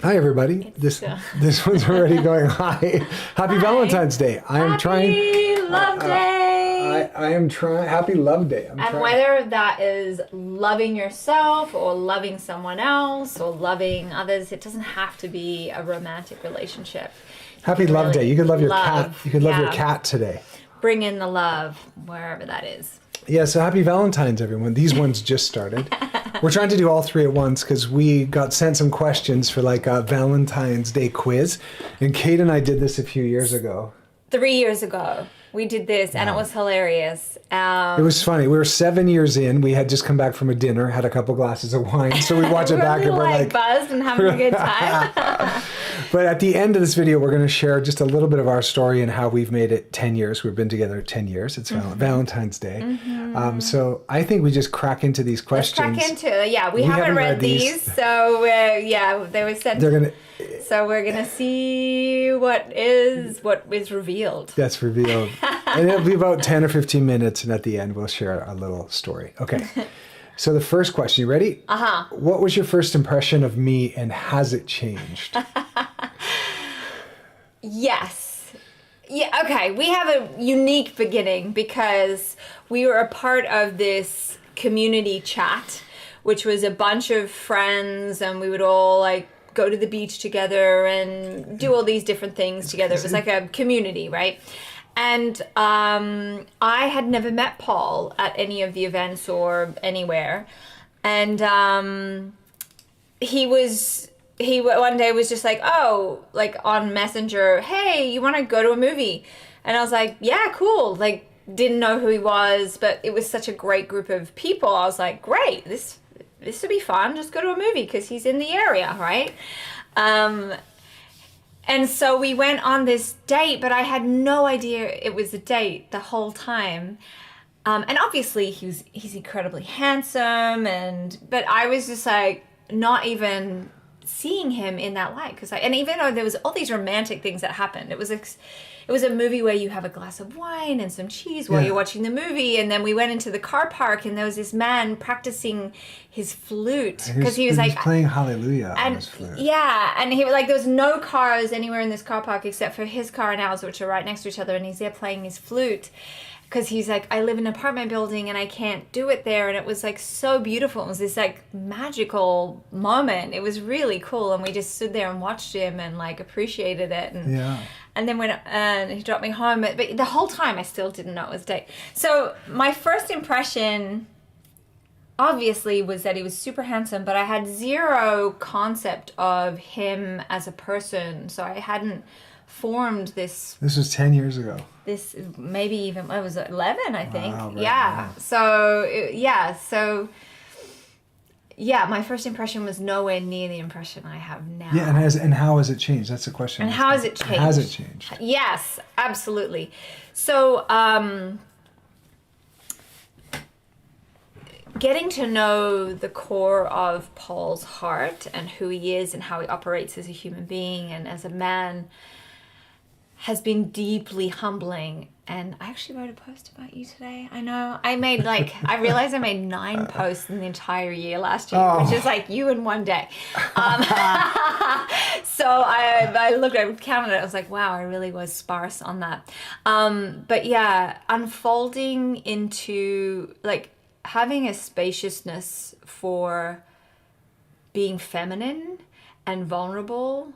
Hi, everybody. This one's already going. Hi. Happy Valentine's Day. Happy Love Day. I am trying. Happy Love Day. Whether that is loving yourself or loving someone else or loving others, it doesn't have to be a romantic relationship. Happy Love Day. You could love your cat. You could love your cat today. Bring in the love, wherever that is. Yeah, so happy Valentine's, everyone. These ones just started. We're trying to do all three at once because we got sent some questions for like a Valentine's Day quiz. And Kate and I did this a few years ago. 3 years ago, we did this and it was hilarious. It was funny. We were 7 years in. We had just come back from a dinner, had a couple glasses of wine. So we watch it back and we're like buzzed and having a good time. But at the end of this video, we're going to share just a little bit of our story and how we've made it 10 years. We've been together 10 years. It's Valentine's Day. So I think we just crack into these questions. Let's crack into it. Yeah, we haven't read these. So they were sent. So we're going to see what is revealed. That's revealed. And it'll be about 10 or 15 minutes. And at the end, we'll share a little story. Okay. So the first question, you ready? Uh-huh. What was your first impression of me and has it changed? Yes. Yeah, okay. We have a unique beginning because we were a part of this community chat, which was a bunch of friends, and we would all like go to the beach together and do all these different things together. It was like a community, right? And I had never met Paul at any of the events or anywhere. And he one day was just like, oh, like on Messenger, hey, you want to go to a movie? And I was like, yeah, cool. Like, didn't know who he was, but it was such a great group of people. I was like, great, this would be fun. Just go to a movie because he's in the area, right? And so we went on this date, but I had no idea it was a date the whole time. And obviously he's incredibly handsome, but I was just like not even seeing him in that light and even though there was all these romantic things that happened, it was a movie where you have a glass of wine and some cheese while you're watching the movie, and then we went into the car park and there was this man practicing his flute because he was playing Hallelujah on his flute. Yeah, and he was like, there was no cars anywhere in this car park except for his car and ours, which are right next to each other, and he's there playing his flute. Because he's like, I live in an apartment building and I can't do it there. And it was like so beautiful. It was this like magical moment. It was really cool. And we just stood there and watched him and like appreciated it. And then and he dropped me home. But the whole time I still didn't know it was a date. So my first impression obviously was that he was super handsome, but I had zero concept of him as a person. So I hadn't formed this. This was 10 years ago. This maybe even, I was 11, I think. Wow, right, yeah. Wow. So my first impression was nowhere near the impression I have now. Yeah, and how has it changed? That's the question. And how has it changed? Has it changed? Yes, absolutely. So, getting to know the core of Paul's heart and who he is and how he operates as a human being and as a man has been deeply humbling. And I actually wrote a post about you today. I know. I realized I made 9 posts in the entire year last year, which is like you in one day. So I looked, I counted it. I was like, wow, I really was sparse on that. But yeah, unfolding into like having a spaciousness for being feminine and vulnerable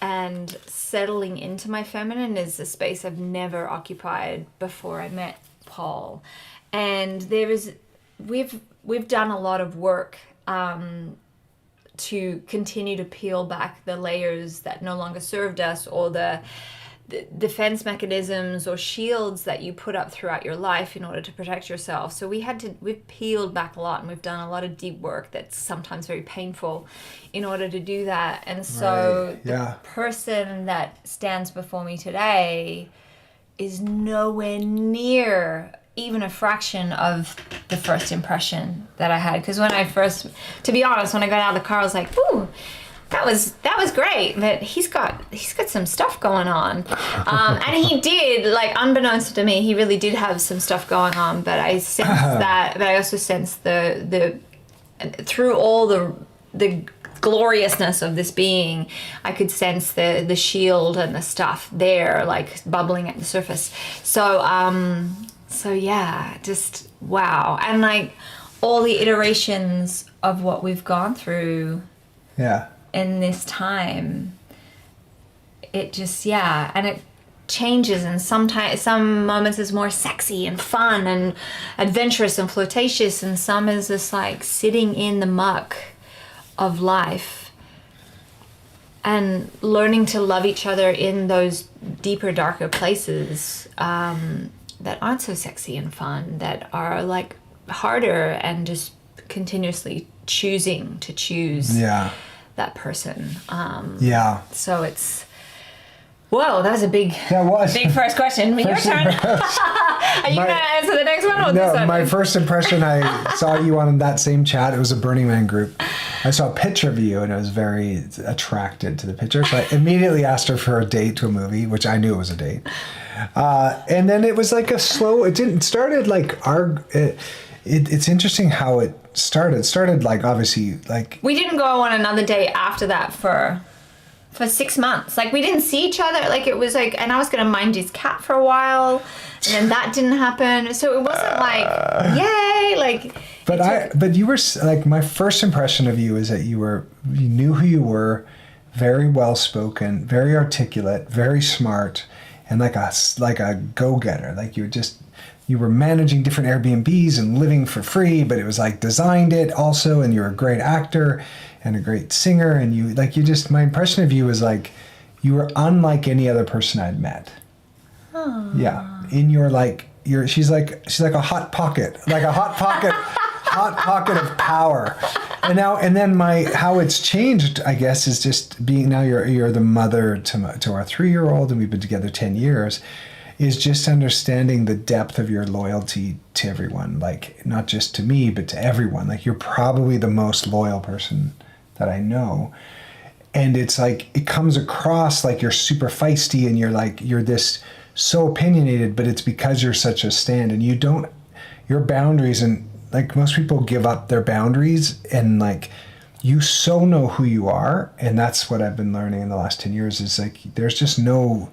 and settling into my feminine is a space I've never occupied before I met Paul. And we've done a lot of work to continue to peel back the layers that no longer served us, or the defense mechanisms or shields that you put up throughout your life in order to protect yourself. So we've peeled back a lot, and we've done a lot of deep work that's sometimes very painful in order to do that. And so the person that stands before me today is nowhere near even a fraction of the first impression that I had. Because to be honest, when I got out of the car, I was like, ooh, that was great, but he's got some stuff going on, and he did, like, unbeknownst to me, he really did have some stuff going on. But I sensed that, but I also sensed the through all the gloriousness of this being, I could sense the shield and the stuff there, like bubbling at the surface. So yeah, just wow. And like all the iterations of what we've gone through in this time, it just, and it changes, and sometimes some moments is more sexy and fun and adventurous and flirtatious, and some is just like sitting in the muck of life and learning to love each other in those deeper, darker places that aren't so sexy and fun, that are like harder, and just continuously choosing to choose that person. So it's, whoa, that was a big first question. Your turn. Are you going to answer the next one? Or this one? My first impression, I saw you on that same chat. It was a Burning Man group. I saw a picture of you, and I was very attracted to the picture. So I immediately asked her for a date to a movie, which I knew it was a date. And then it was like a slow, it started like it's interesting how it started. It started like, obviously, like... We didn't go on another date after that for 6 months. Like, we didn't see each other. Like, it was like, and I was going to mind his cat for a while, and then that didn't happen. So it wasn't like, yay, like... But you were, like, my first impression of you is that you knew who you were, very well-spoken, very articulate, very smart, and like a go-getter. Like, you were managing different Airbnbs and living for free, but it was like designed it also, and you're a great actor and a great singer, and my impression of you was like you were unlike any other person I'd met. Aww. Yeah, she's like a hot pocket, hot pocket of power. And then how it's changed, I guess, is just being, now you're the mother to our 3-year-old, and we've been together 10 years. Is just understanding the depth of your loyalty to everyone, like not just to me, but to everyone. Like, you're probably the most loyal person that I know. And it's like, it comes across like you're super feisty, and you're this so opinionated, but it's because you're such a stand, and your boundaries, and like most people give up their boundaries, and like you so know who you are. And that's what I've been learning in the last 10 years is like, there's just no,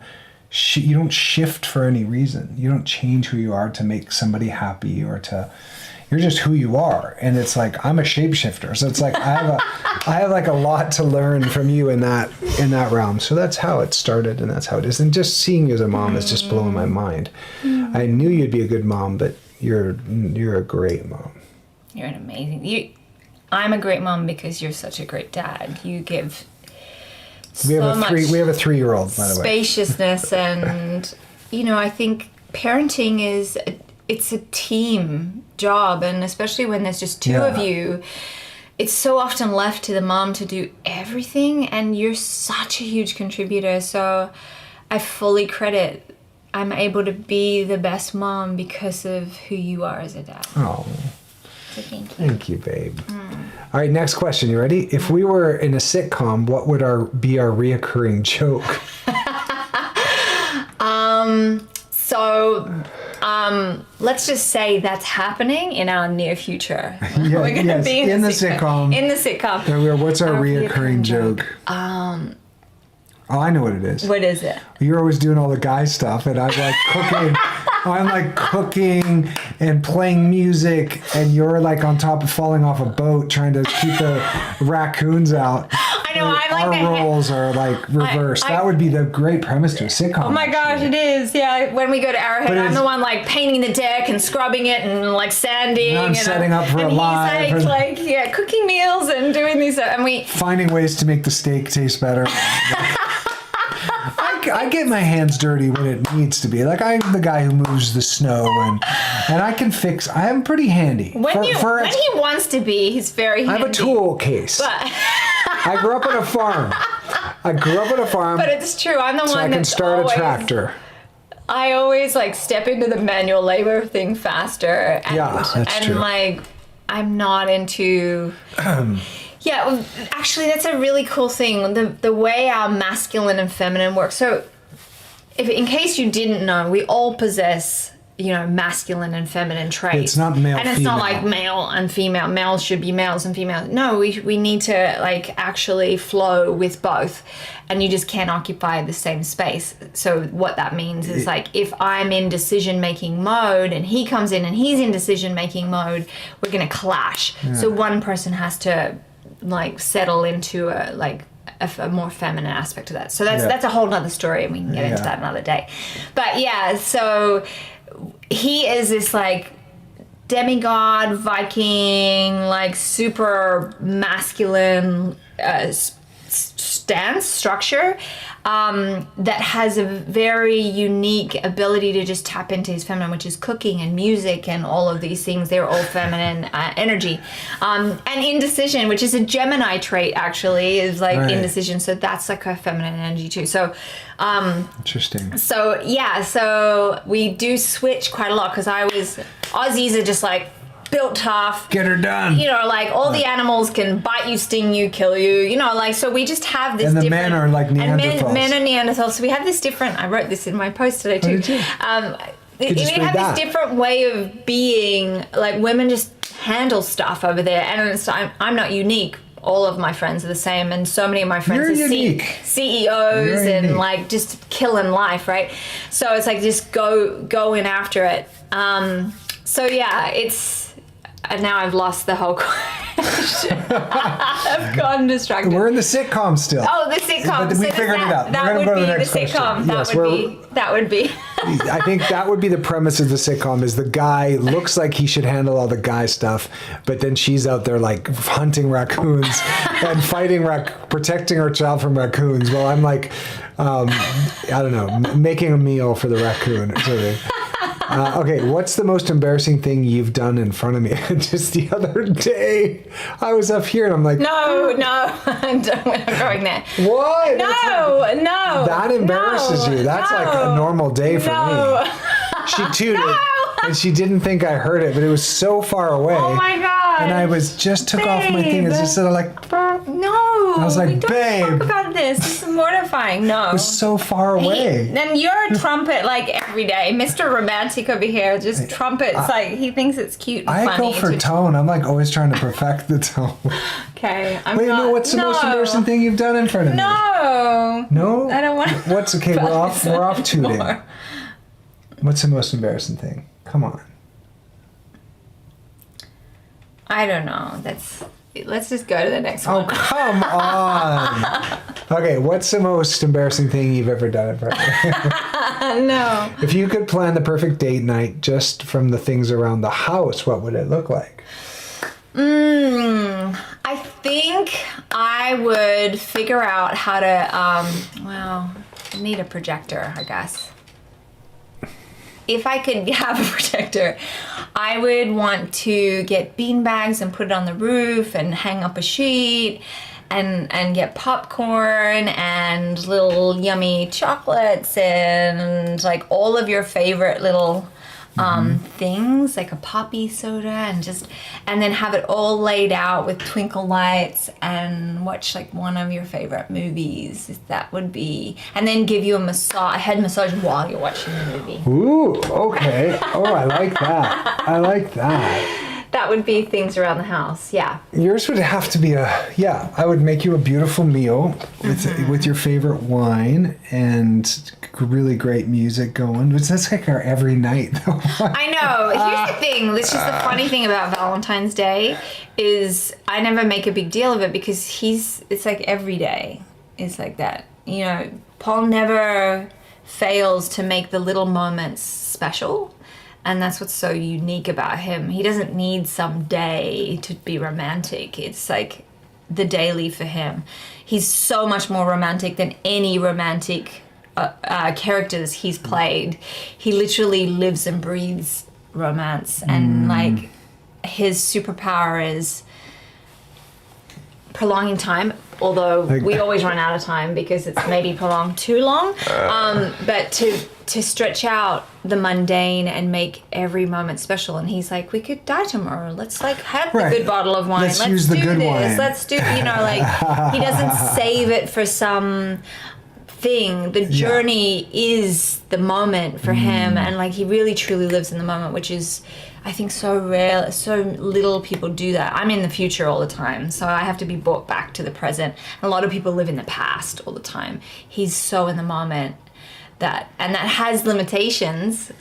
you don't shift for any reason. You don't change who you are to make somebody happy, or you're just who you are. And it's like, I'm a shapeshifter. So it's like, I have like a lot to learn from you in that realm. So that's how it started, and that's how it is. And just seeing you as a mom is just blowing my mind. I knew you'd be a good mom, but you're a great mom. You're an amazing, I'm a great mom because you're such a great dad. You give We have a 3-year-old, by the way. Spaciousness, and I think parenting it's a team job, and especially when there's just two of you, it's so often left to the mom to do everything, and you're such a huge contributor. So I fully credit I'm able to be the best mom because of who you are as a dad. Oh. So thank you. Thank you, babe. All right, next question. You ready? If we were in a sitcom, what would be our reoccurring joke? Let's just say that's happening in our near future. We're going to be in the sitcom. In the sitcom. What's our reoccurring joke? Oh, I know what it is. What is it? You're always doing all the guy stuff, and I'm like cooking. I'm like cooking and playing music, and you're like on top of falling off a boat trying to keep the raccoons out. I know. I like that. Our roles are like reversed. That would be the great premise to a sitcom. Oh my gosh, it is. Yeah. When we go to Arrowhead, I'm the one like painting the deck and scrubbing it and like sanding. And I'm setting up for a live. He's like cooking meals and doing these, and we finding ways to make the steak taste better. I get my hands dirty when it needs to be. Like, I'm the guy who moves the snow, and I can fix. I am pretty handy. When he wants to be, he's very handy. I have a tool case. But I grew up on a farm. But it's true. I'm the one I can start a tractor. I always like step into the manual labor thing faster. And, that's true. And like, I'm not into. Yeah, well, actually, that's a really cool thing. The way our masculine and feminine work. So, in case you didn't know, we all possess masculine and feminine traits. It's not male, and it's female. not like male and female. Males should be males and females. No, we need to like actually flow with both, and you just can't occupy the same space. So what that means is like if I'm in decision making mode and he comes in and he's in decision making mode, we're gonna clash. So one person has to like settle into a more feminine aspect of that. So that's a whole nother story, and we can get into that another day. But so he is this like demigod Viking, like super masculine stance structure that has a very unique ability to just tap into his feminine, which is cooking and music and all of these things. They're all feminine energy. And indecision, which is a Gemini trait actually, is like indecision. So that's like a feminine energy too. So interesting. So we do switch quite a lot because Aussies are just like built tough. Get her done. Like all the animals can bite you, sting you, kill you. So we just have this. And the different, men are like Neanderthals. And men are Neanderthals. So we have this different. I wrote this in my post today too. Oh, did you? We have this different way of being. Like women just handle stuff over there, and I'm not unique. All of my friends are the same, and so many of my friends You're are unique. CEOs You're and unique. like just killing life, right? So it's like just go in after it. And now I've lost the whole question. I've gotten distracted. We're in the sitcom still. Oh, the sitcom. But we figured it out. That We're would gonna go to be the the next sitcom. question. That would be. I think that would be the premise of the sitcom is the guy looks like he should handle all the guy stuff, but then she's out there like hunting raccoons and protecting her child from raccoons. Well, I'm like, I don't know, making a meal for the raccoon or something. Okay, what's the most embarrassing thing you've done in front of me? Just the other day, I was up here and I'm like, No, we're not going there. what? No. That embarrasses you. That's like a normal day for me. She tooted and she didn't think I heard it, but it was so far away. Oh my god. And I just took off my thing and just sort of like, no. I was like, we don't babe. talk about this. This is mortifying. No. it was so far away. Then you're a trumpet like every day. Mr. Romantic over here just trumpets like he thinks it's cute and funny. I go for tone. I'm like always trying to perfect the tone. Okay. What's the most embarrassing thing you've done in front of me? No? I don't want to. What's okay, we're off tooting. What's the most embarrassing thing? Come on. I don't know. Let's just go to the next one. Oh, come on. Okay, what's the most embarrassing thing you've ever done in front of me? No. If you could plan the perfect date night just from the things around the house, what would it look like? I think I would figure out how to, I need a projector, I guess. If I could have a projector, I would want to get beanbags and put it on the roof and hang up a sheet and get popcorn and little yummy chocolates and like all of your favorite little things, like a poppy soda and then have it all laid out with twinkle lights and watch like one of your favorite movies. That would be, and then give you a head massage while you're watching the movie. Ooh, okay. Oh, I like that. I like that. That would be things around the house, yeah. Yours would have to be I would make you a beautiful meal with your favorite wine and really great music going. That's like our every night, though. I know. Here's the thing. This is the funny thing about Valentine's Day is I never make a big deal of it because it's like every day is like that. Paul never fails to make the little moments special. And that's what's so unique about him. He doesn't need some day to be romantic. It's like the daily for him. He's so much more romantic than any romantic characters he's played. He literally lives and breathes romance. And like his superpower is prolonging time, although we always run out of time because it's maybe prolonged too long. But to stretch out the mundane and make every moment special. And he's like, we could die tomorrow. Let's like have the good bottle of wine. Let's use the do good this. wine. Let's do, like he doesn't save it for some thing. The journey is the moment for him, and like he really truly lives in the moment, which is, I think, so rare. So little people do that. I'm in the future all the time, so I have to be brought back to the present. A lot of people live in the past all the time. He's so in the moment that has limitations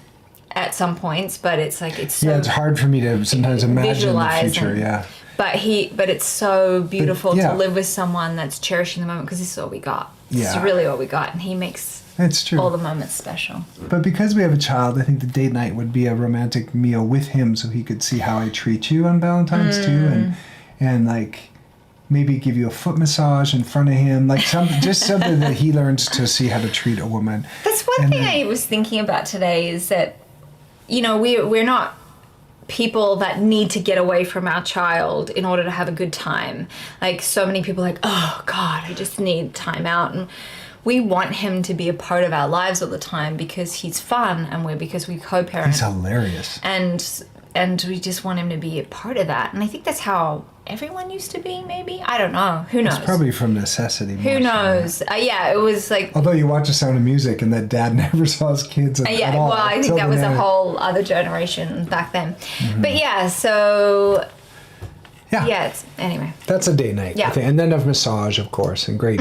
at some points, but it's like it's so it's hard for me to sometimes imagine the future. But it's so beautiful to live with someone that's cherishing the moment, because this is all we got. It's really all we got, and he makes all the moments special. But because we have a child, I think the date night would be a romantic meal with him, so he could see how I treat you on Valentine's too, and like maybe give you a foot massage in front of him, like something that he learns to see how to treat a woman. That's one thing I was thinking about today, is that, you know, we're not people that need to get away from our child in order to have a good time. Like, so many people are like, oh God, I just need time out. And we want him to be a part of our lives all the time, because he's fun, and because we co-parent. He's hilarious. And we just want him to be a part of that. And I think that's how everyone used to be, maybe? I don't know. Who knows? It's probably from necessity. Who knows? It was like... Although you watch The Sound of Music, and that dad never saw his kids at all. Well, I think that was a whole other generation back then. Mm-hmm. But so... Yeah, anyway. That's a date night, I think. And then a massage, of course, and great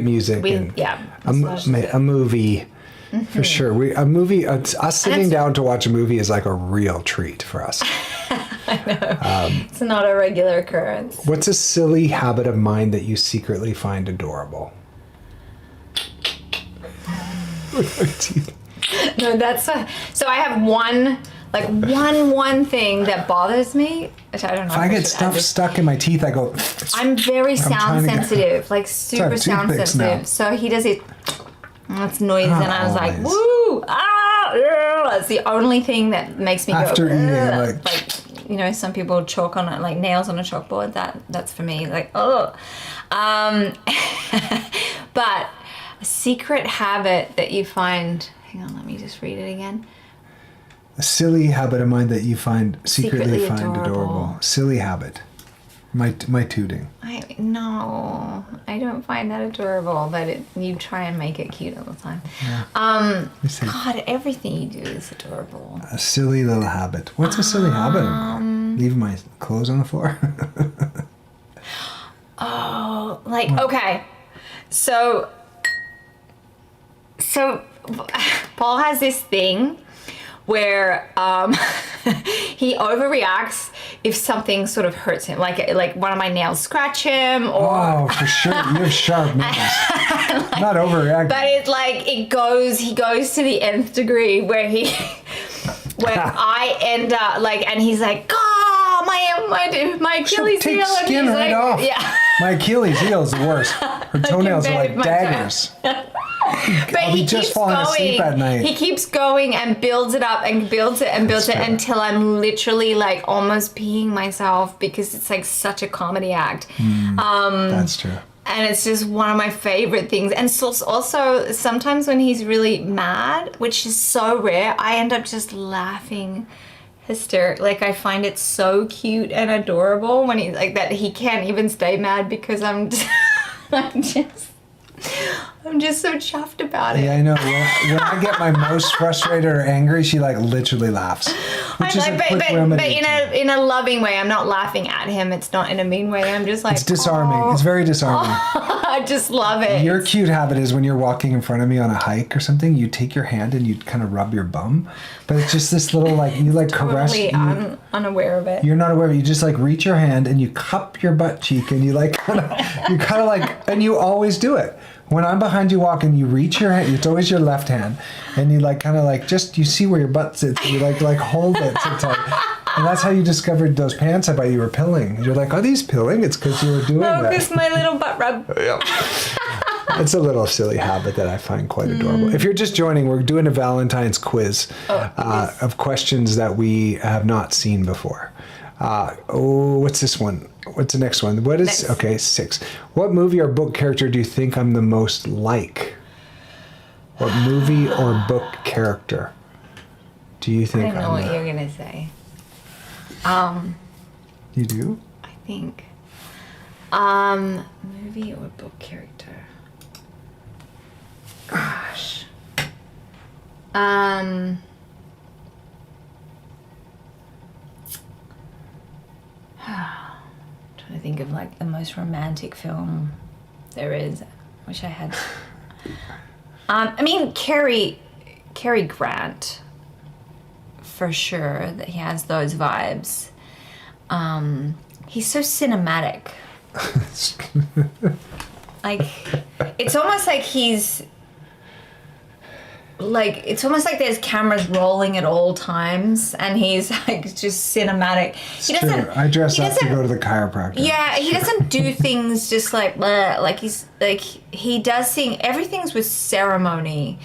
music. A movie... Mm-hmm. For sure. A movie, us sitting down to watch a movie is like a real treat for us. I know. It's not a regular occurrence. What's a silly habit of mine that you secretly find adorable? No, so I have one thing that bothers me, which I don't know. If I get stuff stuck in my teeth, I go... I'm very sound sensitive, like super sound sensitive. Now. So he does it... That's noises, and I was like, woo, that's the only thing that makes me after go, eating, like, you know, some people chalk on it, like nails on a chalkboard. That's for me, like, oh. But a secret habit that you find, hang on, let me just read it again. A silly habit of mine that you secretly find adorable. Silly habit. My tooting. No, I don't find that adorable, but you try and make it cute all the time. Yeah. God, everything you do is adorable. A silly little habit. What's a silly habit? Leaving my clothes on the floor? Okay. So Paul has this thing where he overreacts if something sort of hurts him, like one of my nails scratch him, or oh, for sure, you have sharp nails. Not overreacting, but it's like he goes to the nth degree where I end up like, and he's like, oh, my Achilles heel, take skin right off. Yeah, my Achilles heel is the worst. Her toenails are like daggers. But he keeps falling asleep at night. He keeps going and builds it up and builds it until I'm literally like almost peeing myself, because it's like such a comedy act. That's true. And it's just one of my favorite things. And so also sometimes when he's really mad, which is so rare, I end up just laughing hysterically. Like, I find it so cute and adorable when he's like that. He can't even stay mad because I'm just so chuffed about it. Yeah, I know. When I get my most frustrated or angry, she like literally laughs. Which is a quick remedy. But in a loving way. I'm not laughing at him. It's not in a mean way. I'm just like, it's disarming. Oh. It's very disarming. Oh, I just love it. Your cute habit is when you're walking in front of me on a hike or something, you take your hand and you kind of rub your bum. But it's just this little like, you like caress. I'm unaware of it. You're not aware of it. You just like reach your hand and you cup your butt cheek and you like kind of like, and you always do it. When I'm behind you walking, you reach your hand. It's always your left hand, and you like kind of like just you see where your butt sits. And you like hold it so tight, and that's how you discovered those pants I bought you were pilling. You're like, are these pilling? It's because you were doing that. No, it's my little butt rub. Yeah. It's a little silly habit that I find quite adorable. If you're just joining, we're doing a Valentine's quiz of questions that we have not seen before. What's this one? What's the next one? What is... Okay, 6. What movie or book character do you think I'm the most like? What movie or book character do you think I'm... I don't know what you're going to say. You do? I think. Movie or book character? Trying to think of like the most romantic film there is. Wish I had. I mean, Cary Grant, for sure, that he has those vibes. He's so cinematic. Like, it's almost like he's like, it's almost like there's cameras rolling at all times, and he's like just cinematic. He doesn't. True. I dress up to go to the chiropractor. Yeah, he doesn't do things just like bleh, like he's like he does thing. Everything's with ceremony.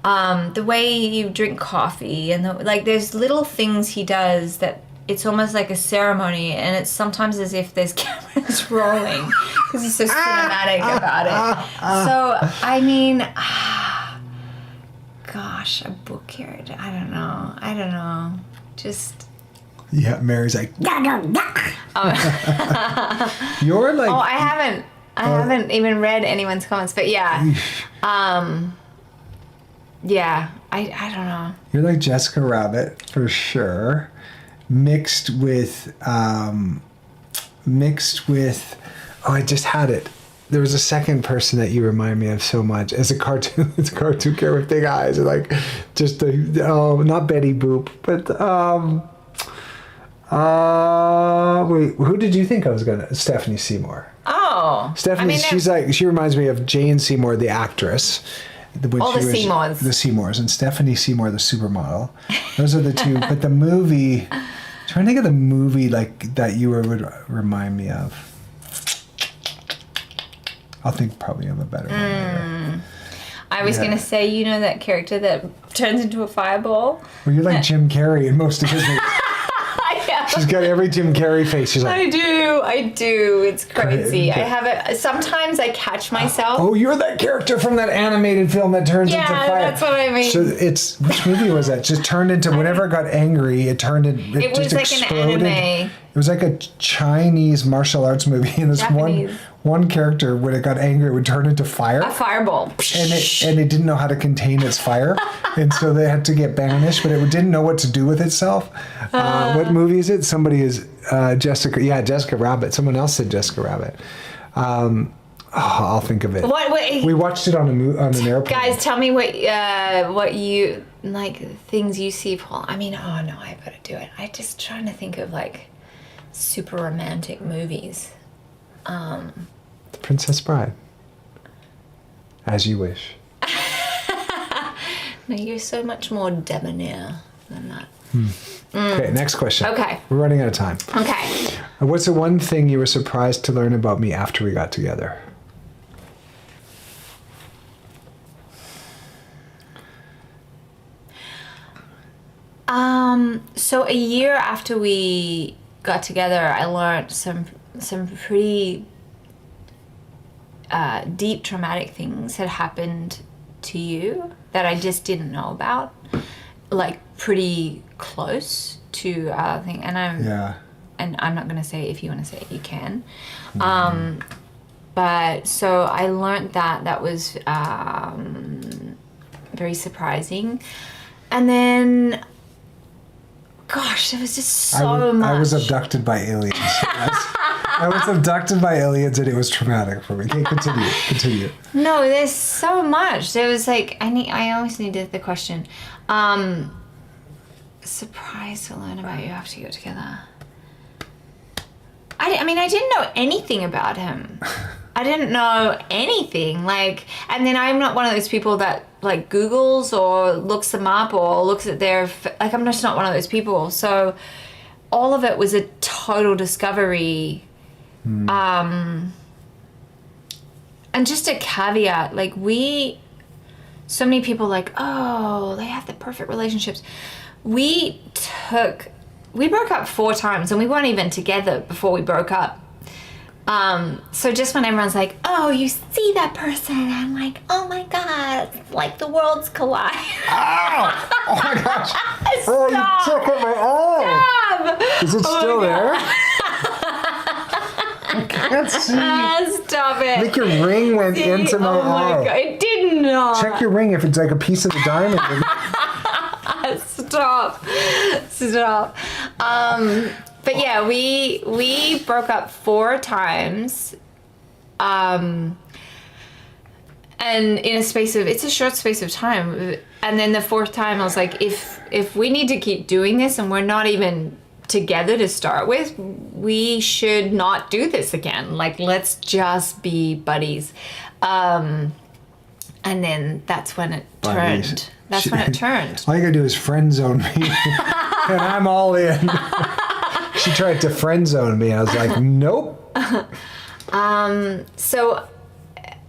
The way you drink coffee and like there's little things he does that it's almost like a ceremony, and it's sometimes as if there's cameras rolling because he's so cinematic about it. So I mean, gosh, a book character. I don't know. Just. Yeah, Mary's like. Oh. You're like. Oh, I haven't even read anyone's comments, but yeah. Yeah, I don't know. You're like Jessica Rabbit for sure, mixed with. Oh, I just had it. There was a second person that you remind me of so much as a cartoon. It's a cartoon character with big eyes, and like just not Betty Boop, but wait, who did you think I was gonna? Stephanie Seymour. Oh, Stephanie, she reminds me of Jane Seymour, the actress. Seymours. The Seymours, and Stephanie Seymour, the supermodel. Those are the two. But the movie, trying to think of the movie like that you would remind me of. I'll think probably of a better one later. I was gonna say, you know that character that turns into a fireball? Well, you're like Jim Carrey in most of his movies. She's got every Jim Carrey face. She's like, I do. It's crazy. I have it. Sometimes I catch myself. Oh, you're that character from that animated film that turns into fire. Yeah, that's what I mean. So which movie was that? Just turned into, whenever it got angry, it turned into, it was just like exploded. an anime. It was like a Chinese martial arts movie, and this Japanese. one character, when it got angry, it would turn into fire. A fireball. And it didn't know how to contain its fire, and so they had to get banished. But it didn't know what to do with itself. What movie is it? Somebody is Jessica Rabbit. Someone else said Jessica Rabbit. I'll think of it. What? We watched it on an airplane. Guys, tell me what you like, things you see, Paul. I mean, oh no, I better do it. I just trying to think of like super romantic movies. The Princess Bride. As You Wish. No, you're so much more debonair than that. Okay, next question. Okay. We're running out of time. Okay. What's the one thing you were surprised to learn about me after we got together? So a year after we got together, I learned some pretty deep traumatic things had happened to you that I just didn't know about, like pretty close to thing. And I'm not gonna say, if you want to say it, you can. But so I learned that was very surprising, and then. Gosh, there was just so much. I was abducted by aliens. I was abducted by aliens, and it was traumatic for me. Okay, continue. No, there's so much. There was like, I always needed the question. Surprised to learn about you after you got together. I mean, I didn't know anything about him. I didn't know anything. Like, and then I'm not one of those people that like Googles or looks them up or looks at their, like, I'm just not one of those people. So all of it was a total discovery. And just a caveat, like so many people like, oh, they have the perfect relationships. We broke up 4 times and we weren't even together before we broke up. So just when everyone's like, oh, you see that person, I'm like, oh my God, it's like the worlds collide. Ow! Oh my gosh. Stop. You took at my arm. Stop. Is it still there? I can't see. Stop it. I think your ring went into my arm. Oh my God, it did not. Check your ring if it's like a piece of the diamond. Stop. But yeah, we broke up 4 times. And in it's a short space of time. And then the 4th time I was like, if we need to keep doing this and we're not even together to start with, we should not do this again. Like, let's just be buddies. And then that's when it turned. All you gotta do is friend zone me. And I'm all in. She tried to friend zone me. I was like, nope. So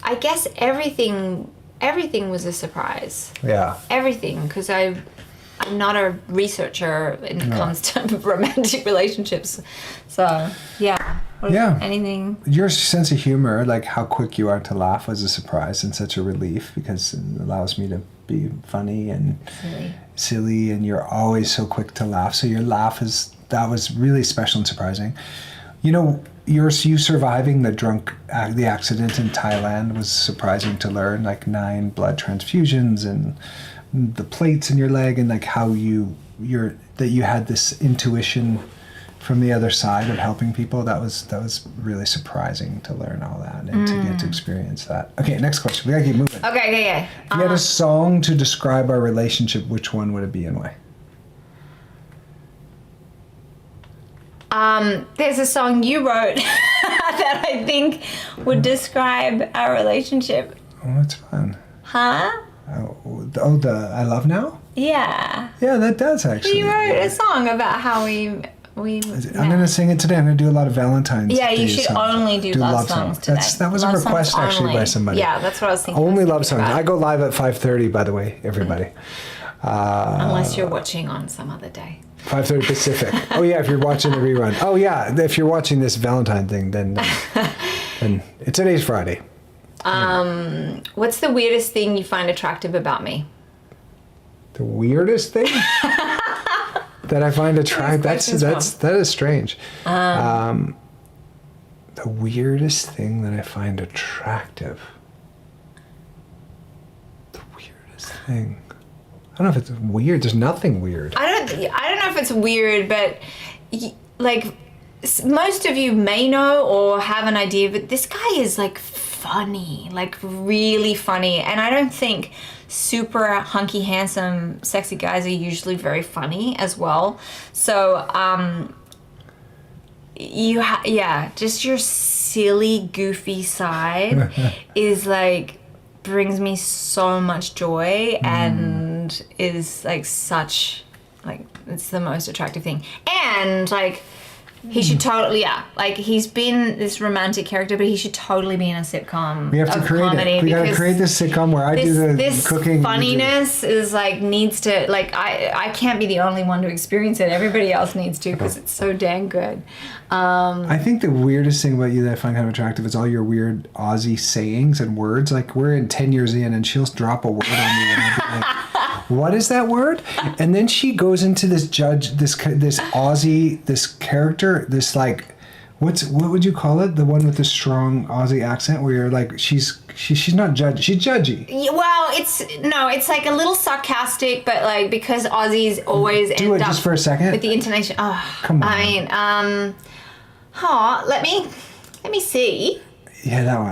I guess everything was a surprise. Yeah. Everything, because I'm not a researcher when it comes to romantic relationships. So, yeah. Anything? Your sense of humor, like how quick you are to laugh, was a surprise and such a relief, because it allows me to be funny and silly, and you're always so quick to laugh. So your laugh that was really special and surprising. You know, you surviving the accident in Thailand was surprising to learn, like 9 blood transfusions and the plates in your leg, and like how you had this intuition from the other side of helping people. That was really surprising to learn all that and to get to experience that. Okay, next question. We gotta keep moving. Okay. If you had a song to describe our relationship, which one would it be and why? There's a song you wrote that I think would describe our relationship. Oh, that's fun. Huh? Oh, the I Love Now? Yeah. Yeah, that does actually. You wrote a song about how we I'm going to sing it today. I'm going to do a lot of Valentines. Yeah, you Day should songs. only do love songs today. That was love a request actually only. by somebody. Yeah, that's what I was thinking. Only love songs. I go live at 5:30, by the way, everybody. Unless you're watching on some other day. 5:30 Pacific. Oh yeah, if you're watching the rerun. Oh yeah, if you're watching this Valentine thing, then today's Friday. What's the weirdest thing you find attractive about me? The weirdest thing that I find attractive. That is strange. The weirdest thing that I find attractive. The weirdest thing. I don't know if it's weird. There's nothing weird. I don't know if it's weird, but like most of you may know or have an idea, but this guy is like funny, like really funny. And I don't think super hunky, handsome, sexy guys are usually very funny as well. So, just your silly, goofy side is like brings me so much joy and is like such like it's the most attractive thing. And like he should totally like he's been this romantic character, but he should totally be in a sitcom. We have to create it. We gotta create this sitcom where I do the cooking. This funniness is like needs to like I can't be the only one to experience it. Everybody else needs to because it's so dang good. I think the weirdest thing about you that I find kind of attractive is all your weird Aussie sayings and words. Like we're in 10 years in and she'll drop a word on me and I'll be like, what is that word? And then she goes into this Aussie, this character, this like, what would you call it? The one with the strong Aussie accent where you're like, she's not judgy. She's judgy. Well, it's like a little sarcastic, but like because Aussies always do it just for a second with the intonation. Oh, come on. I mean, let me see. Yeah, that one.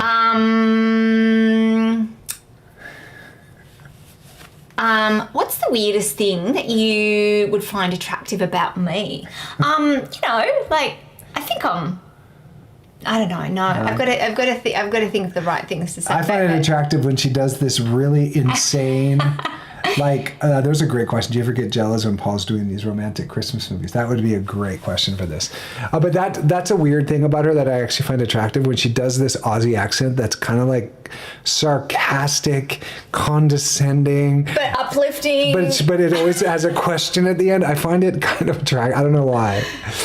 What's the weirdest thing that you would find attractive about me? Like I think I don't know. No, I've got to think of the right things to say. I find it attractive when she does this really insane. Like, there's a great question. Do you ever get jealous when Paul's doing these romantic Christmas movies? That would be a great question for this. But that's a weird thing about her that I actually find attractive when she does this Aussie accent that's kind of like sarcastic, condescending. But uplifting. But it always has a question at the end. I find it kind of attractive. I don't know why.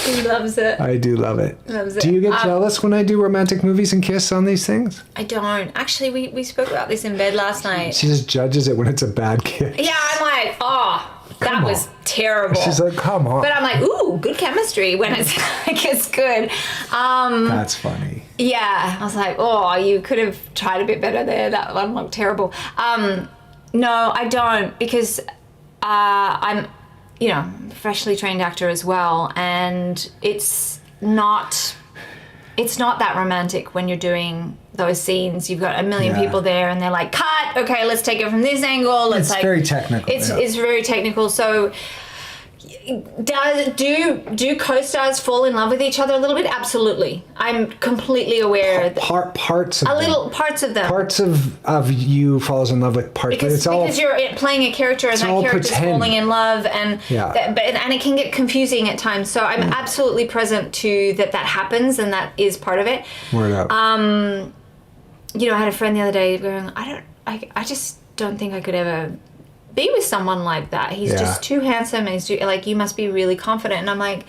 He loves it. I do love it. Do you get jealous when I do romantic movies and kiss on these things? I don't. Actually, we spoke about this in bed last night. She just judges it when it's a bad kiss. Yeah, I'm like, that was terrible. She's like, come on. But I'm like, ooh, good chemistry when it's like it's good. That's funny. Yeah, I was like, you could have tried a bit better there. That one looked terrible. No, I don't because I'm you know, freshly trained actor as well, and it's not that romantic when you're doing those scenes. You've got a million people there, and they're like, cut, okay, let's take it from this angle. It's like very technical. It's very technical. So do co-stars fall in love with each other a little bit? Absolutely. I'm completely aware that parts of them. Parts of you falls in love with parts, because you're playing a character and that character's falling in love, and and it can get confusing at times. So I'm absolutely present to that happens, and that is part of it. Word up. You know, I had a friend the other day going, I just don't think I could ever be with someone like that. He's just too handsome, and he's too, like, you must be really confident. And I'm like,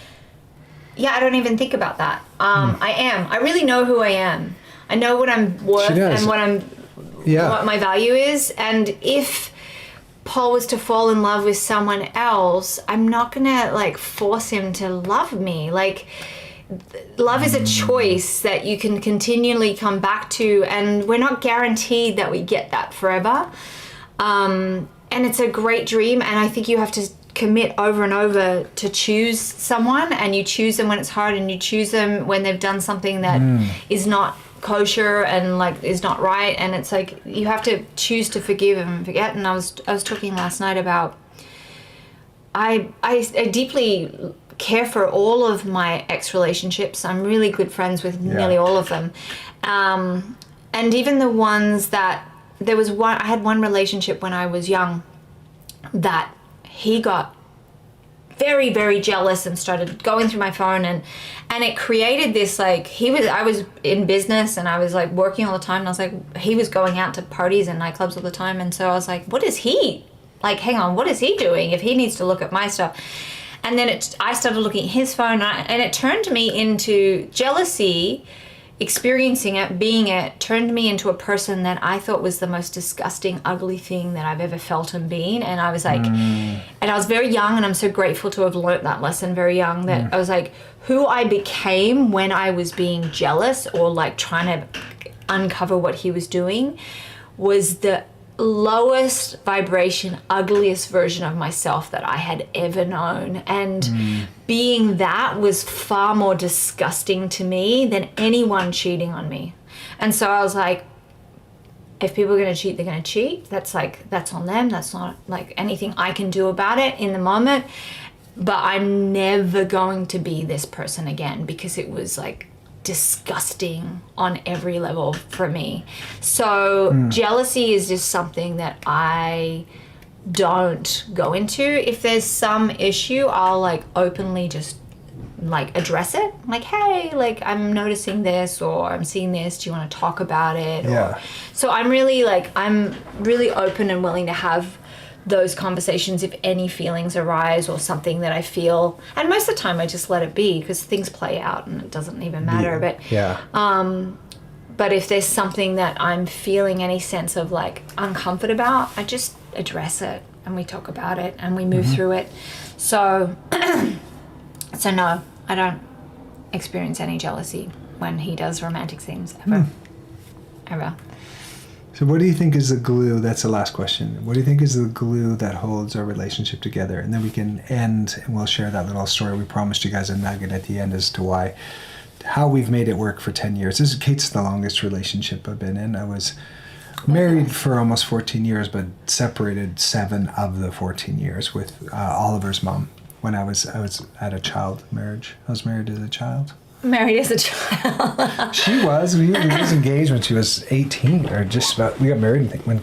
yeah, I don't even think about that. I really know who I am. I know what I'm worth and what my value is. And if Paul was to fall in love with someone else, I'm not gonna like force him to love me. Like, love is a choice that you can continually come back to, and we're not guaranteed that we get that forever. And it's a great dream, and I think you have to commit over and over to choose someone, and you choose them when it's hard, and you choose them when they've done something that is not kosher and like is not right, and it's like you have to choose to forgive and forget. And I was talking last night about I deeply care for all of my ex-relationships. I'm really good friends with nearly all of them, and even the ones that I had one relationship when I was young that he got very, very jealous and started going through my phone, and it created this, like, I was in business and I was like working all the time, and I was like, he was going out to parties and nightclubs all the time, and so I was like, what is he doing if he needs to look at my stuff? And then I started looking at his phone, and it turned me into jealousy. Experiencing it, being it, turned me into a person that I thought was the most disgusting, ugly thing that I've ever felt and been. And I was like, and I was very young, and I'm so grateful to have learnt that lesson very young, that I was like, who I became when I was being jealous or like trying to uncover what he was doing was the lowest vibration, ugliest version of myself that I had ever known. And being that was far more disgusting to me than anyone cheating on me. And so I was like, if people are going to cheat, they're going to cheat. That's on them. That's not like anything I can do about it in the moment. But I'm never going to be this person again, because it was like disgusting on every level for me. So jealousy is just something that I don't go into. If there's some issue, I'll like openly just like address it. Like, hey, like I'm noticing this, or I'm seeing this. Do you want to talk about it? Yeah. So I'm really open and willing to have those conversations if any feelings arise or something that I feel. And most of the time I just let it be, because things play out and it doesn't even matter. But if there's something that I'm feeling any sense of like uncomfort about, I just address it, and we talk about it, and we move through it. So no, I don't experience any jealousy when he does romantic things ever. So what do you think is the glue? That's the last question. What do you think is the glue that holds our relationship together? And then we can end, and we'll share that little story. We promised you guys a nugget at the end as to how we've made it work for 10 years. Kate's the longest relationship I've been in. I was married for almost 14 years, but separated 7 of the 14 years with Oliver's mom when I was at a child marriage. I was married as a child. Married as a child. She was. We was engaged when she was 18, or just about. We got married when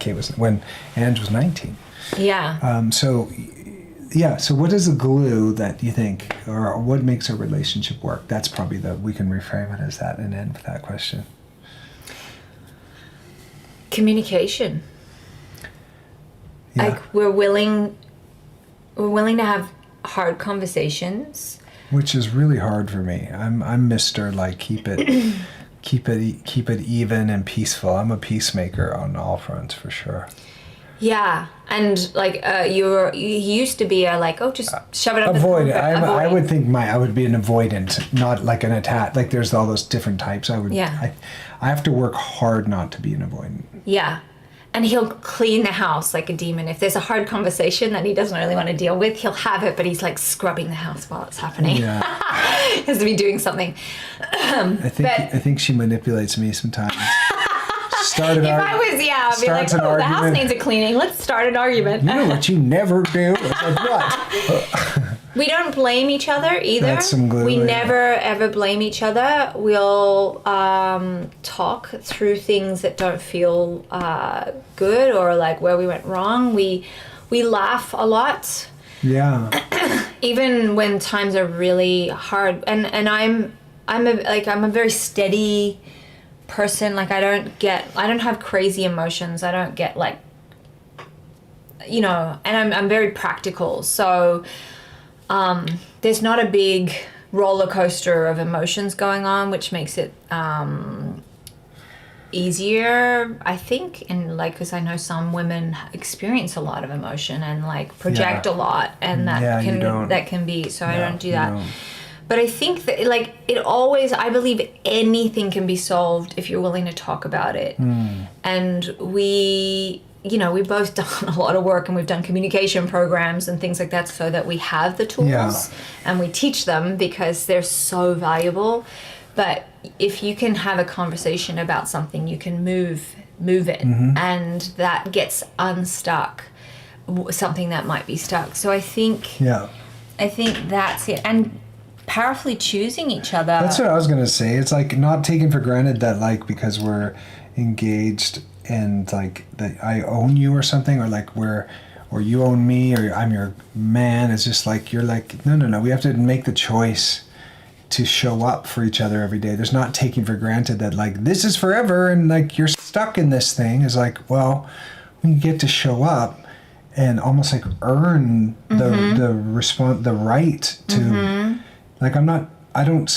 Ange was 19. Yeah. So what is the glue that you think, or what makes a relationship work? That's probably we can reframe it as that and end with that question. Communication. Yeah. Like we're willing to have hard conversations. Which is really hard for me. I'm Mr. like keep it even and peaceful. I'm a peacemaker on all fronts for sure. Yeah, and like you used to be just shove it up. Avoid it. I would think I would be an avoidant, not like an attack. Like there's all those different types. I have to work hard not to be an avoidant. Yeah, and he'll clean the house like a demon. If there's a hard conversation that he doesn't really want to deal with, he'll have it, but he's like scrubbing the house while it's happening. Yeah. He has to be doing something. I think she manipulates me sometimes. I'd be like, oh, the house needs a cleaning. Let's start an argument. You know what you never do? It's like, what? We don't blame each other either. That's some glue. We never ever blame each other. We'll talk through things that don't feel good or like where we went wrong. We laugh a lot. Yeah. Even when times are really hard, and I'm a very steady person. Like I don't have crazy emotions. I don't get like, you know, and I'm very practical. So there's not a big roller coaster of emotions going on, which makes it easier, I think. And like, because I know some women experience a lot of emotion and like project a lot, and that can be. So I don't do that. But I think that like I believe anything can be solved if you're willing to talk about it. And we've both done a lot of work, and we've done communication programs and things like that so that we have the tools and we teach them because they're so valuable. But if you can have a conversation about something, you can move it, and that gets unstuck something that might be stuck. So I think that's it. And powerfully choosing each other. That's what I was gonna say. It's like not taking for granted that like because we're engaged and like that I own you or something, or like or you own me, or I'm your man. It's just like you're like no. We have to make the choice to show up for each other every day. There's not taking for granted that like this is forever and like you're stuck in this thing. Is like, well, we get to show up and almost like earn the right to like I don't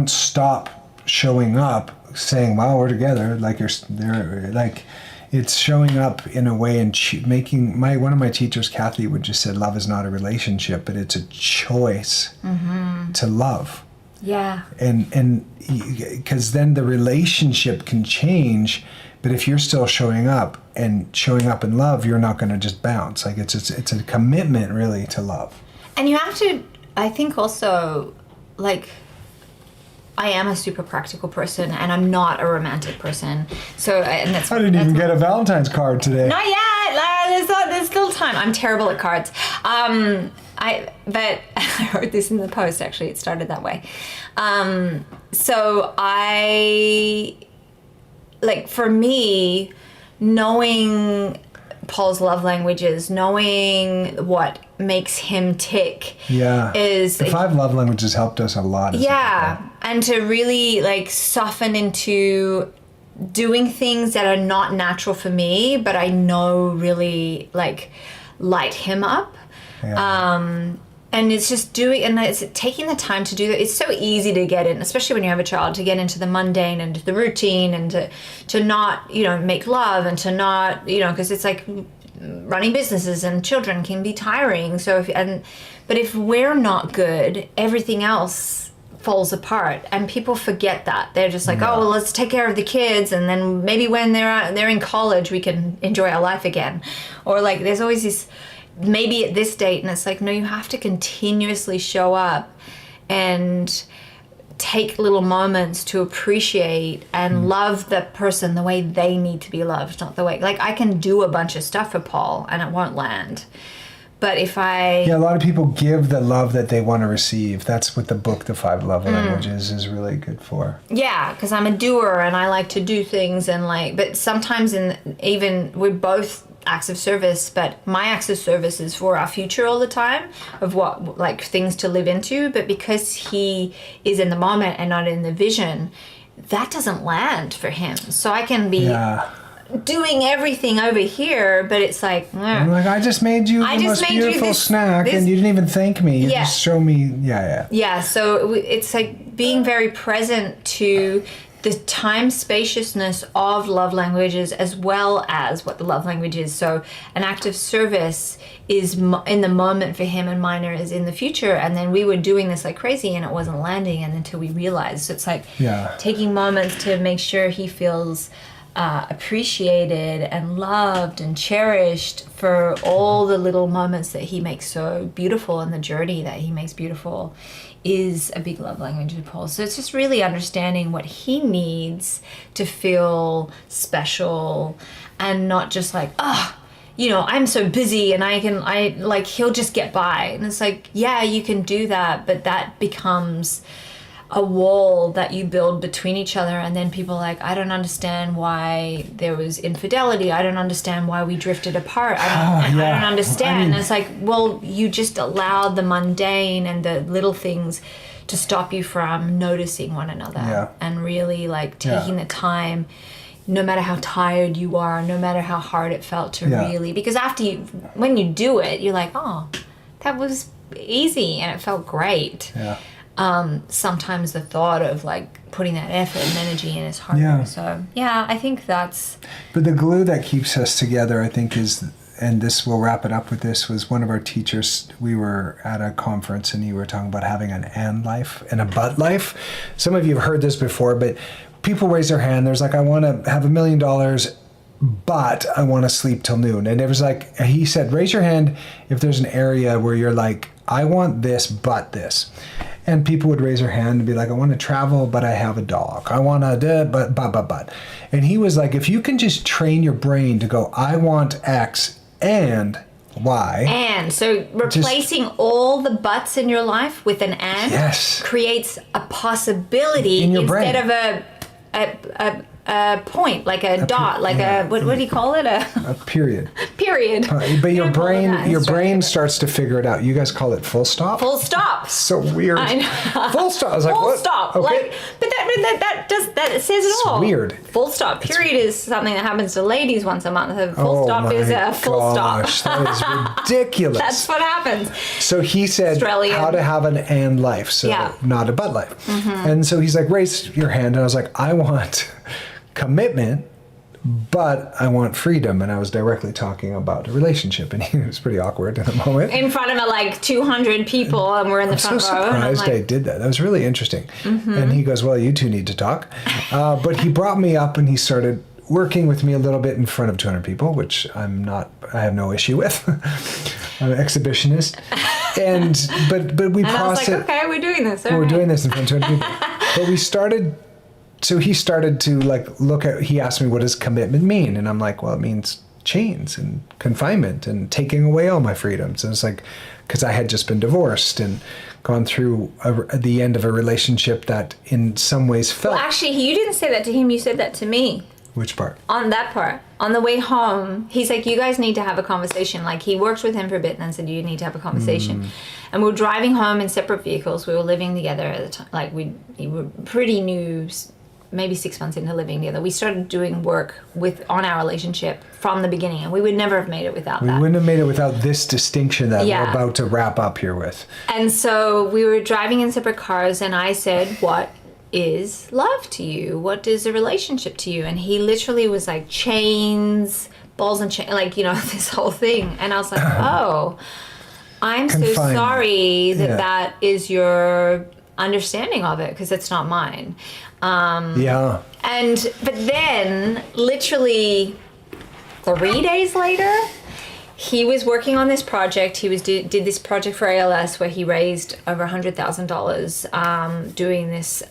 stop showing up saying, wow, we're together. Like you're there, like it's showing up in a way and making one of my teachers, Kathy, would just said, love is not a relationship, but it's a choice to love. Yeah. And because then the relationship can change, but if you're still showing up in love, you're not going to just bounce. Like it's a commitment really to love. And you have to, I think also, like, I am a super practical person, and I'm not a romantic person. So, and that's. I didn't even get a Valentine's card today. Not yet. There's still time. I'm terrible at cards. But I wrote this in the post. Actually, it started that way. So for me, knowing Paul's love languages, knowing what makes him tick is the 5 love languages helped us a lot. And to really like soften into doing things that are not natural for me, but I know really like light him up. And it's just it's taking the time to do that. It's so easy to get in, especially when you have a child, to get into the mundane and the routine, and to not, make love, and to not, because it's like running businesses and children can be tiring. So but if we're not good, everything else falls apart, and people forget that. They're just like, oh, well, let's take care of the kids, and then maybe when they're in college, we can enjoy our life again. Or like, there's always this, maybe at this date, and it's like, no, you have to continuously show up and take little moments to appreciate and love the person the way they need to be loved, not the way, like, I can do a bunch of stuff for Paul and it won't land. But if a lot of people give the love that they want to receive. That's what the book, The 5 Love Languages, is really good for. Yeah, because I'm a doer and I like to do things, and like, but sometimes we're both acts of service, but my acts of service is for our future all the time, of what, like, things to live into. But because he is in the moment and not in the vision, that doesn't land for him. So I can be doing everything over here, but it's like, I'm like, I just made you the most beautiful snack, and you didn't even thank me. You just show me. So it's like being very present to the time spaciousness of love languages, as well as what the love language is. So an act of service is in the moment for him, and mine is in the future. And then we were doing this like crazy, and it wasn't landing, and until we realized. So it's like taking moments to make sure he feels appreciated and loved and cherished for all the little moments that he makes so beautiful, and the journey that he makes beautiful is a big love language of Paul. So it's just really understanding what he needs to feel special, and not just like, I'm so busy and he'll just get by. And it's like, yeah, you can do that, but that becomes a wall that you build between each other, and then people are like, I don't understand why there was infidelity. I don't understand why we drifted apart. I don't understand. And it's like, well, you just allowed the mundane and the little things to stop you from noticing one another, and really like taking the time, no matter how tired you are, no matter how hard it felt to really, because when you do it, you're like, oh, that was easy and it felt great. Sometimes the thought of like putting that effort and energy in is harder. So I think that's. But the glue that keeps us together, I think, is, and this, we'll wrap it up with this, was one of our teachers. We were at a conference and you were talking about having an and life and a but life. Some of you have heard this before, but people raise their hand. There's like, I want to have $1 million, but I want to sleep till noon. And it was like, he said, raise your hand if there's an area where you're like, I want this, but this. And people would raise their hand and be like, I want to travel, but I have a dog. I want to, but. And he was like, if you can just train your brain to go, I want X and Y. And so replacing all the buts in your life with an and creates a possibility in your brain. Instead of a point, like a dot, like what do you call it? A period. Period. But your brain starts to figure it out. You guys call it full stop? Full stop. So weird. I know. Full stop. I was like, full what? stop. Okay. But that says it all. It's weird. Full stop. Period is something that happens to ladies once a month. A full stop is a full stop. That is ridiculous. That's what happens. So he said how to have an and life, so not a but life. Mm-hmm. And so he's like, raise your hand. And I was like, I want commitment, but I want freedom. And I was directly talking about a relationship, and he was pretty awkward in the moment. In front of like 200 people, and we're in the front row. I'm so surprised I did that. That was really interesting. Mm-hmm. And he goes, well, you two need to talk. But he brought me up and he started working with me a little bit in front of 200 people, which I have no issue with. I'm an exhibitionist. But we processed. I was like, okay, we're doing this. We're doing this in front of 200 people. But we started. So he started to he asked me, what does commitment mean? And I'm like, well, it means chains and confinement and taking away all my freedoms. And it's like, because I had just been divorced and gone through the end of a relationship that in some ways felt. Well, actually, you didn't say that to him. You said that to me. Which part? On that part. On the way home, he's like, you guys need to have a conversation. Like, he worked with him for a bit and then said, you need to have a conversation. And we were driving home in separate vehicles. We were living together at the time. Like, we were pretty new, maybe 6 months into living together. We started doing work on our relationship from the beginning, and we would never have made it without that. We wouldn't have made it without this distinction that we're about to wrap up here with. And so we were driving in separate cars, and I said, what is love to you? What is a relationship to you? And he literally was like, chains, balls and chains, like, this whole thing. And I was like, oh, I'm so sorry that is your understanding of it, because it's not mine. But then literally 3 days later, he was working on this project. He did this project for ALS where he raised over $100,000 doing this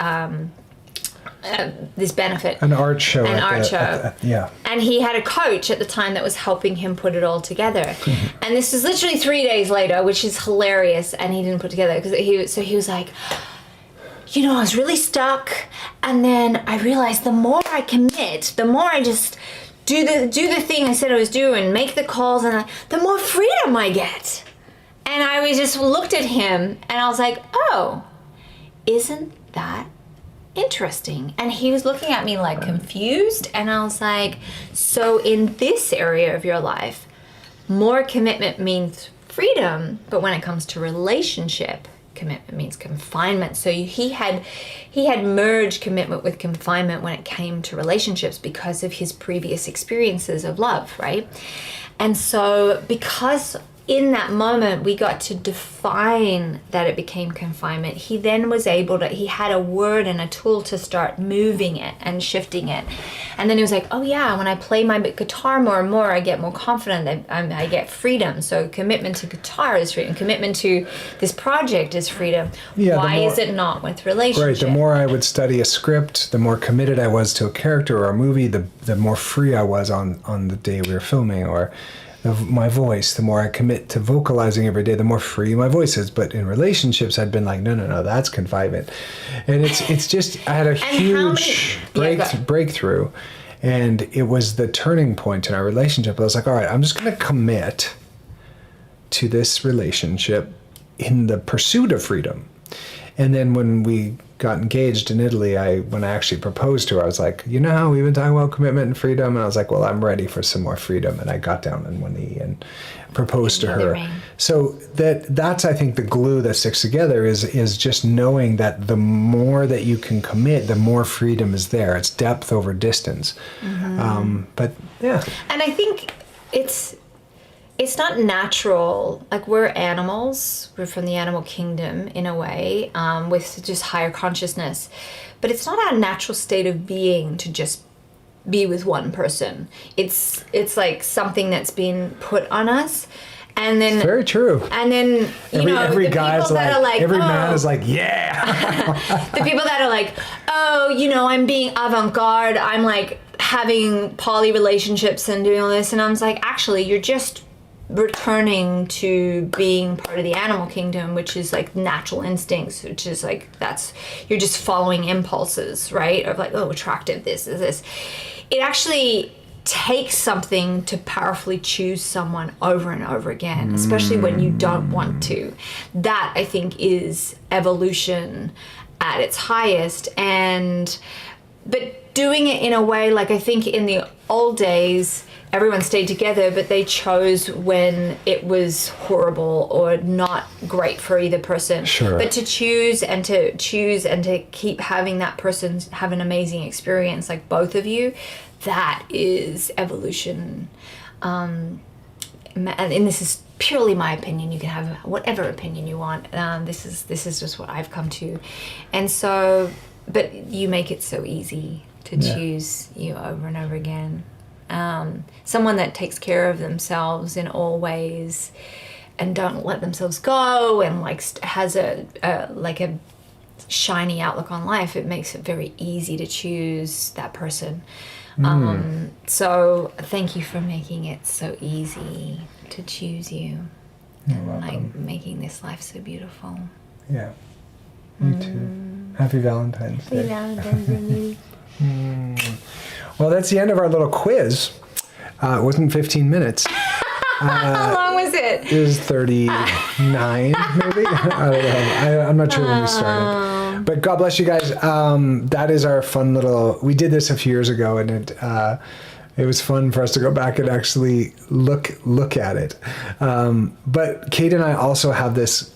this benefit. An art show. And he had a coach at the time that was helping him put it all together. And this is literally 3 days later, which is hilarious. And he didn't put together because he was like, I was really stuck, and then I realized the more I commit, the more I just do the thing I said I was doing, make the calls, and the more freedom I get. And I just looked at him, and I was like, oh, isn't that interesting? And he was looking at me like confused, and I was like, so in this area of your life, more commitment means freedom, but when it comes to relationship, commitment means confinement. So he had merged commitment with confinement when it came to relationships because of his previous experiences of love, right? And so because in that moment, we got to define that it became confinement. He then was able to, he had a word and a tool to start moving it and shifting it. And then he was like, oh yeah, when I play my guitar more and more, I get more confident. I get freedom. So commitment to guitar is freedom. Commitment to this project is freedom. Yeah, why is it not with relationship? Right. The more I would study a script, the more committed I was to a character or a movie, the more free I was on the day we were filming, or my voice, the more I commit to vocalizing every day, the more free my voice is. But in relationships, I'd been like, no, that's confinement. And it's just, I had a huge breakthrough. And it was the turning point in our relationship. I was like, all right, I'm just going to commit to this relationship in the pursuit of freedom. And then when we got engaged in Italy, when I actually proposed to her, I was like, you know how we've been talking about commitment and freedom? And I was like, well, I'm ready for some more freedom. And I got down on one knee and proposed to her. So that's, I think, the glue that sticks together is just knowing that the more that you can commit, the more freedom is there. It's depth over distance. But yeah. And I think it's not natural. Like, we're animals. We're from the animal kingdom in a way, with just higher consciousness. But it's not our natural state of being to just be with one person. It's like something that's been put on us. And then, very true. And then, every the guy's people that are like, every man is like, yeah. The people that are like, I'm being avant-garde. I'm like having poly relationships and doing all this. And I was like, actually, you're just returning to being part of the animal kingdom, which is like natural instincts, which is like, you're just following impulses, right? Of like, attractive, this is this. It actually takes something to powerfully choose someone over and over again, especially when you don't want to. That, I think, is evolution at its highest. But doing it in a way, like, I think in the old days, everyone stayed together, but they chose when it was horrible or not great for either person. Sure. But to choose and to keep having that person have an amazing experience, like both of you, that is evolution. And this is purely my opinion. You can have whatever opinion you want. This is just what I've come to. And so, but you make it so easy to choose you over and over again. Someone that takes care of themselves in all ways and don't let themselves go, and like has a shiny outlook on life. It makes it very easy to choose that person. So thank you for making it so easy to choose you. You're and welcome. Like making this life so beautiful. Yeah. Me too. Happy Valentine's Day. Happy Valentine's Day. Well, that's the end of our little quiz. It wasn't 15 minutes. How long was it? It was 39, maybe. I don't know. I'm not sure when we started. But God bless you guys. That is our fun little. We did this a few years ago, and it was fun for us to go back and actually look at it. But Kate and I also have this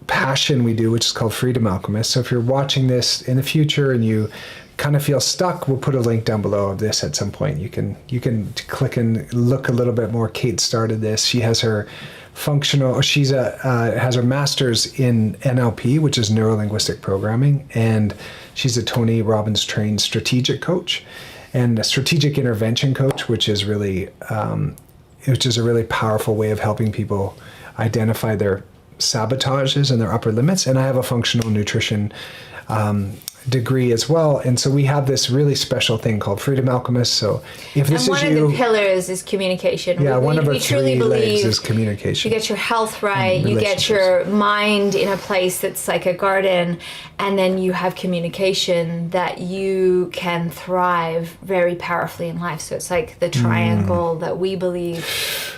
passion we do, which is called Freedom Alchemist. So if you're watching this in the future and you kind of feel stuck, we'll put a link down below of this at some point. You can click and look a little bit more. Kate started this. She has her has her master's in NLP, which is neuro-linguistic programming, and she's a Tony Robbins trained strategic coach and a strategic intervention coach, which is a really powerful way of helping people identify their sabotages and their upper limits. And I have a functional nutrition degree as well, and so we have this really special thing called Freedom Alchemist. So if this and is one of the pillars is communication. Yeah, one of our truly three legs believe is communication. You get your health right, you get your mind in a place that's like a garden, and then you have communication that you can thrive very powerfully in life. So it's like the triangle that we believe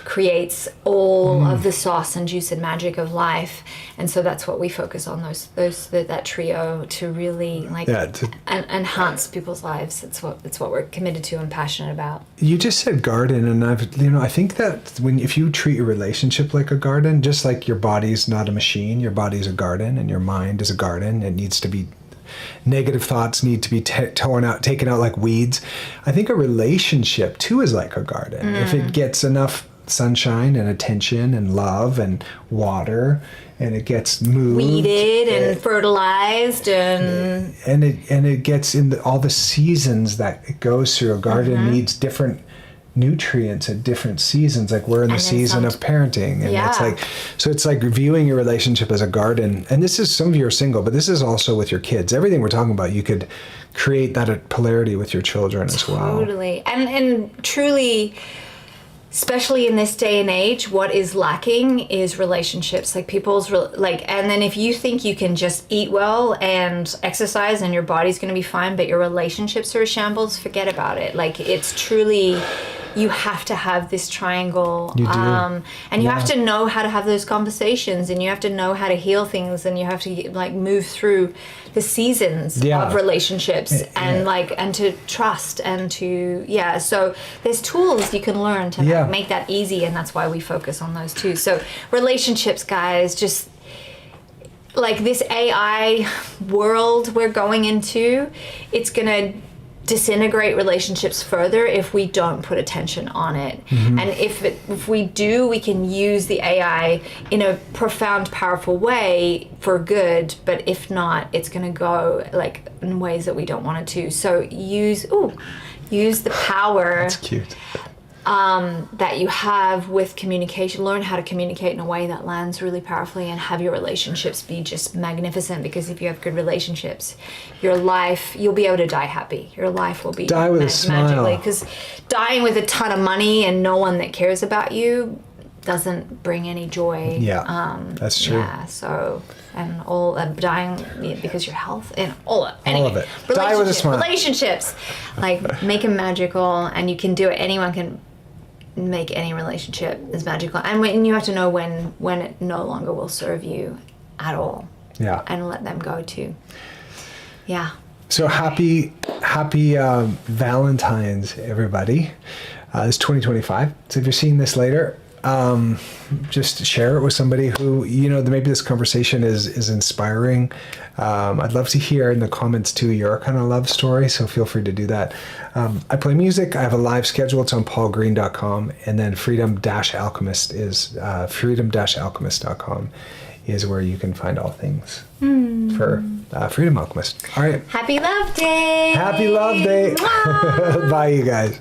creates all of the sauce and juice and magic of life. And so that's what we focus on, that trio, to really enhance people's lives. It's what we're committed to and passionate about. You just said garden, and I think that if you treat your relationship like a garden, just like your body's not a machine, your body's a garden, and your mind is a garden. It needs to be, negative thoughts need to be taken out like weeds. I think a relationship too is like a garden. If it gets enough sunshine and attention and love and water, and it gets moved, weeded and fertilized, and it gets in all the seasons that it goes through. A garden needs different nutrients at different seasons. Like we're in the season of parenting, and it's like viewing your relationship as a garden. And this is, some of you are single, but this is also with your kids. Everything we're talking about, you could create that polarity with your children as well. Totally. And truly, especially in this day and age, what is lacking is relationships. Like and then if you think you can just eat well and exercise and your body's going to be fine, but your relationships are a shambles, forget about it. Like, it's truly, you have to have this triangle. You do. And you have to know how to have those conversations, and you have to know how to heal things, and you have to like move through the seasons of relationships, and to trust, and to so there's tools you can learn to make that easy, and that's why we focus on those too. So relationships, guys, just like this AI world we're going into, it's gonna disintegrate relationships further if we don't put attention on it. And if we do, we can use the AI in a profound, powerful way for good, but if not, it's going to go like in ways that we don't want it to. So use the power. That's cute. That you have with communication. Learn how to communicate in a way that lands really powerfully, and have your relationships be just magnificent, because if you have good relationships, your life, you'll be able to die happy. Your life will be die with a smile. Magically, because dying with a ton of money and no one that cares about you doesn't bring any joy. That's true. So, and all dying because your health and all of it. Die with a smile. Relationships, like, make them magical, and you can do it. Anyone can make any relationship as magical, and when you have to know when it no longer will serve you at all, and let them go too. So happy Valentines, everybody. It's 2025, so if you're seeing this later, just share it with somebody who, maybe this conversation is inspiring. I'd love to hear in the comments too your kind of love story, so feel free to do that. I play music. I have a live schedule. It's on paulgreene.com, and then freedom-alchemist is freedom-alchemist.com is where you can find all things for Freedom Alchemist. All right. Happy Love Day. Happy Love Day. Bye, you guys.